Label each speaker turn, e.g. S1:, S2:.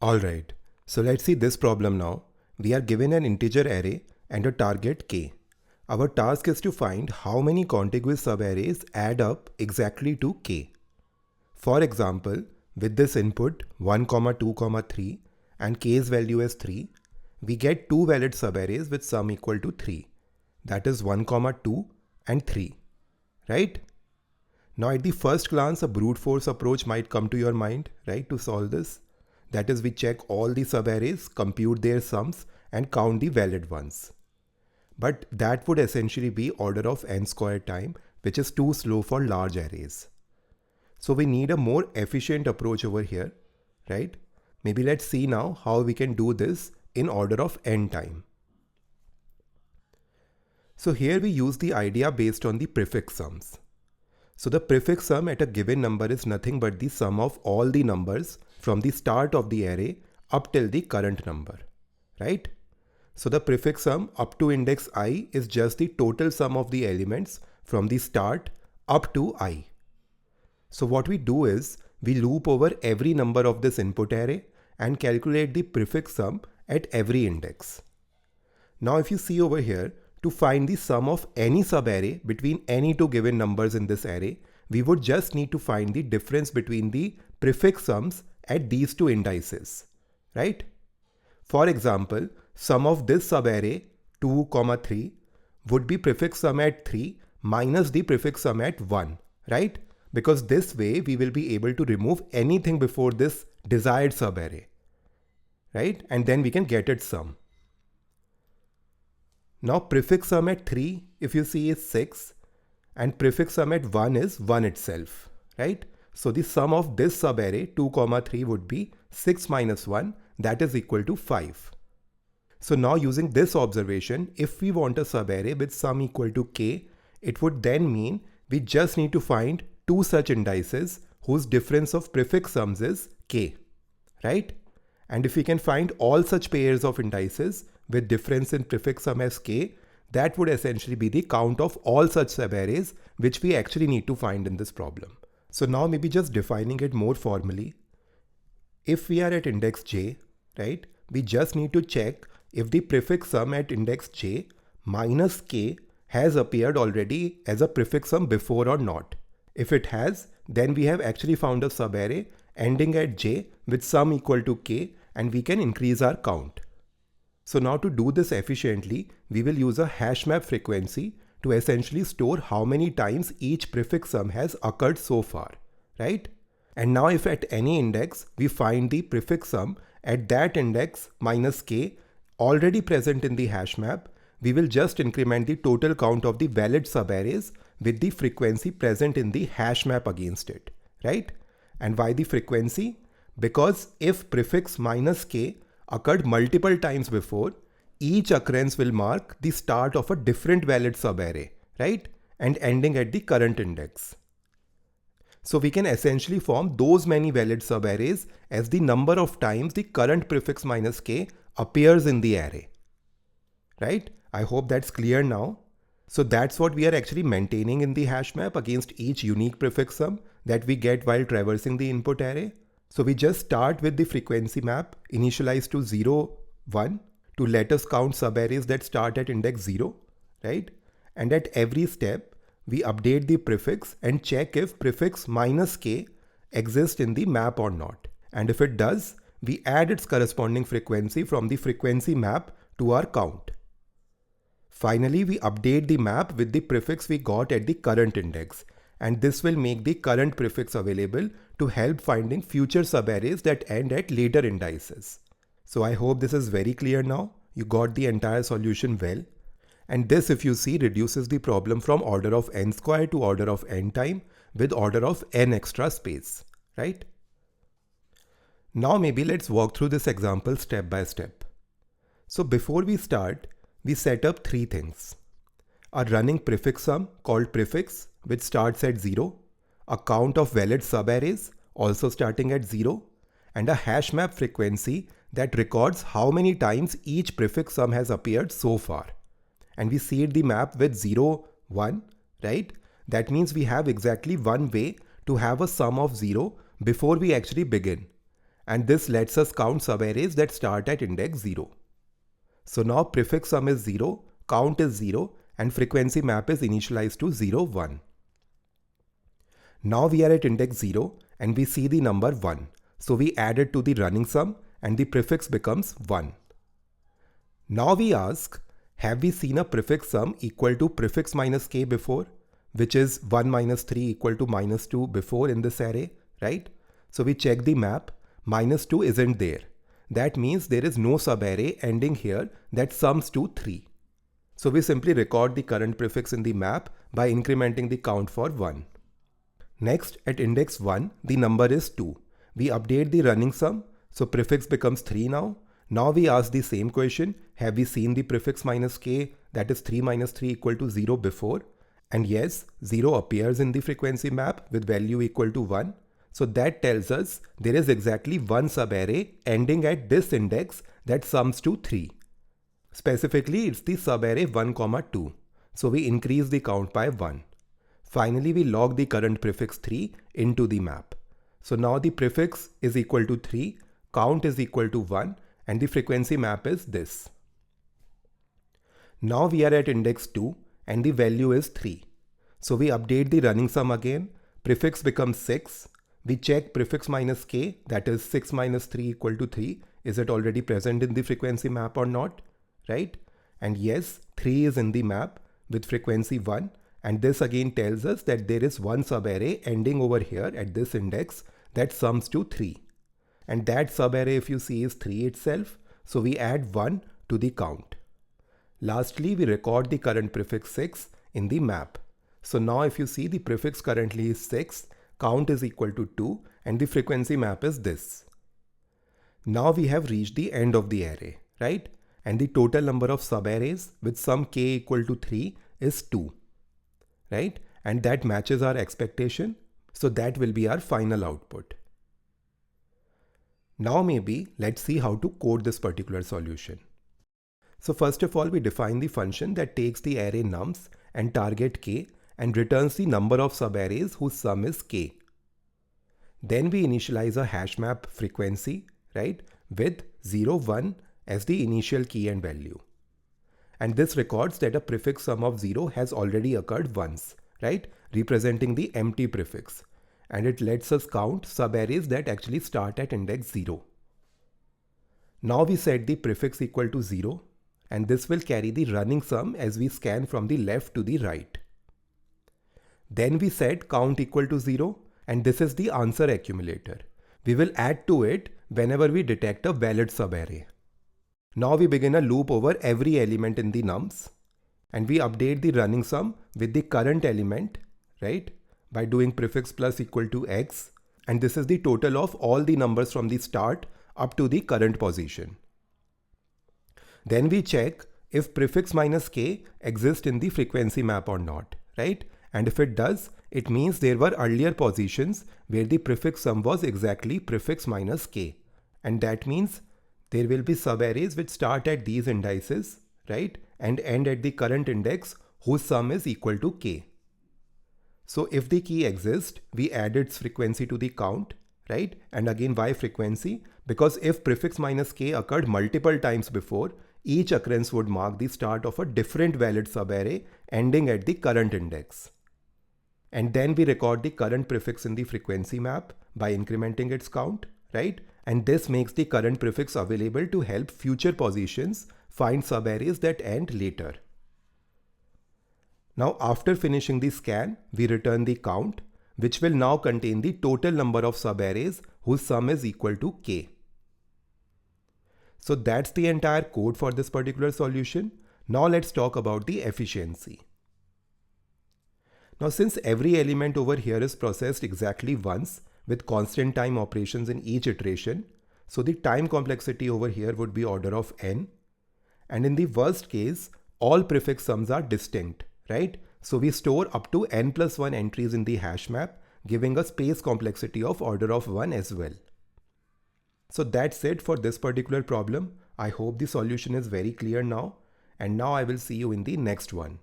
S1: Alright, so let's see this problem now. We are given an integer array and a target k. Our task is to find how many contiguous subarrays add up exactly to k. For example, with this input 1, 2, 3 and k's value is 3, we get two valid subarrays with sum equal to 3. That is 1, 2 and 3, right? Now at the first glance, a brute force approach might come to your mind, right, to solve this. That is, we check all the subarrays, compute their sums and count the valid ones. But that would essentially be order of n squared time, which is too slow for large arrays. So we need a more efficient approach over here, right? Maybe let's see now how we can do this in order of n time. So here we use the idea based on the prefix sums. So the prefix sum at a given number is nothing but the sum of all the numbers from the start of the array up till the current number, right? So the prefix sum up to index I is just the total sum of the elements from the start up to I. So what we do is we loop over every number of this input array and calculate the prefix sum at every index. Now if you see over here, to find the sum of any subarray between any two given numbers in this array, we would just need to find the difference between the prefix sums at these two indices, right? For example, sum of this subarray 2, 3 would be prefix sum at 3 minus the prefix sum at 1, right? Because this way we will be able to remove anything before this desired subarray, right? And then we can get its sum. Now prefix sum at 3, if you see, is 6 and prefix sum at 1 is 1 itself, right? So the sum of this subarray 2, 3 would be 6 minus 1, that is equal to 5. So now using this observation, if we want a subarray with sum equal to k, it would then mean we just need to find two such indices whose difference of prefix sums is k, right? And if we can find all such pairs of indices with difference in prefix sum as k, that would essentially be the count of all such subarrays which we actually need to find in this problem. So now maybe just defining it more formally. If we are at index j, right, we just need to check if the prefix sum at index j minus k has appeared already as a prefix sum before or not. If it has, then we have actually found a subarray ending at j with sum equal to k and we can increase our count. So now to do this efficiently, we will use a HashMap frequency to essentially store how many times each prefix sum has occurred so far, right? And now if at any index we find the prefix sum at that index minus k already present in the HashMap, we will just increment the total count of the valid subarrays with the frequency present in the HashMap against it, right? And why the frequency? Because if prefix minus k occurred multiple times before, each occurrence will mark the start of a different valid subarray, right? And ending at the current index. So we can essentially form those many valid subarrays as the number of times the current prefix minus k appears in the array, right? I hope that's clear now. So that's what we are actually maintaining in the HashMap against each unique prefix sum that we get while traversing the input array. So we just start with the frequency map initialized to 0, 1 to let us count subarrays that start at index 0, right? And at every step, we update the prefix and check if prefix minus k exists in the map or not. And if it does, we add its corresponding frequency from the frequency map to our count. Finally, we update the map with the prefix we got at the current index. And this will make the current prefix available to help finding future subarrays that end at later indices. So I hope this is very clear now. You got the entire solution well. And this, if you see, reduces the problem from order of n squared to order of n time with order of n extra space, right? Now maybe let's walk through this example step by step. So before we start, we set up three things. A running prefix sum called prefix, which starts at 0, a count of valid subarrays also starting at 0, and a HashMap frequency that records how many times each prefix sum has appeared so far. And we seed the map with 0, 1, right? That means we have exactly one way to have a sum of 0 before we actually begin. and this lets us count subarrays that start at index 0. So now prefix sum is 0, count is 0, and frequency map is initialized to 0, 1. Now we are at index 0 and we see the number 1. So we add it to the running sum and the prefix becomes 1. Now we ask, have we seen a prefix sum equal to prefix minus k before, which is 1 minus 3 equal to minus 2 before in this array, right? So we check the map, minus 2 isn't there. That means there is no subarray ending here that sums to 3. So we simply record the current prefix in the map by incrementing the count for 1. Next, at index 1, the number is 2. We update the running sum, so prefix becomes 3 now. Now we ask the same question, have we seen the prefix minus k, that is 3 minus 3 equal to 0 before? And yes, 0 appears in the frequency map with value equal to 1. So that tells us there is exactly one subarray ending at this index that sums to 3. Specifically, it's the subarray 1, 2. So we increase the count by 1. Finally, we log the current prefix 3 into the map. So now the prefix is equal to 3, count is equal to 1, and the frequency map is this. Now we are at index 2 and the value is 3. So we update the running sum again, prefix becomes 6. We check prefix minus k, that is 6 minus 3 equal to 3. Is it already present in the frequency map or not? Right? And yes, 3 is in the map with frequency 1. And this again tells us that there is one subarray ending over here at this index that sums to 3. And that subarray, if you see, is 3 itself. So we add 1 to the count. Lastly, we record the current prefix 6 in the map. So now if you see, the prefix currently is 6, count is equal to 2, and the frequency map is this. Now we have reached the end of the array, right? And the total number of subarrays with sum k equal to 3 is 2. Right? And that matches our expectation. So that will be our final output. Now maybe let's see how to code this particular solution. So first of all, we define the function that takes the array nums and target k and returns the number of subarrays whose sum is k. Then we initialize a HashMap frequency, right, with 0, 1 as the initial key and value. And this records that a prefix sum of 0 has already occurred once, right? Representing the empty prefix. And it lets us count subarrays that actually start at index 0. Now we set the prefix equal to 0, and this will carry the running sum as we scan from the left to the right. Then we set count equal to 0, and this is the answer accumulator. We will add to it whenever we detect a valid subarray. Now we begin a loop over every element in the nums, and we update the running sum with the current element, right, by doing prefix plus equal to x, and this is the total of all the numbers from the start up to the current position. Then we check if prefix minus k exists in the frequency map or not, right? And if it does, it means there were earlier positions where the prefix sum was exactly prefix minus k, and that means there will be subarrays which start at these indices, right, and end at the current index whose sum is equal to k. So if the key exists, we add its frequency to the count, right? And again, why frequency? Because if prefix minus k occurred multiple times before, each occurrence would mark the start of a different valid subarray ending at the current index. And then we record the current prefix in the frequency map by incrementing its count, right? And this makes the current prefix available to help future positions find subarrays that end later. Now after finishing the scan, we return the count, which will now contain the total number of subarrays whose sum is equal to k. So that's the entire code for this particular solution. Now let's talk about the efficiency. Now since every element over here is processed exactly once with constant time operations in each iteration, so the time complexity over here would be order of n. And in the worst case, all prefix sums are distinct, right? So we store up to n plus 1 entries in the hash map, giving a space complexity of order of 1 as well. So that's it for this particular problem. I hope the solution is very clear now. And now I will see you in the next one.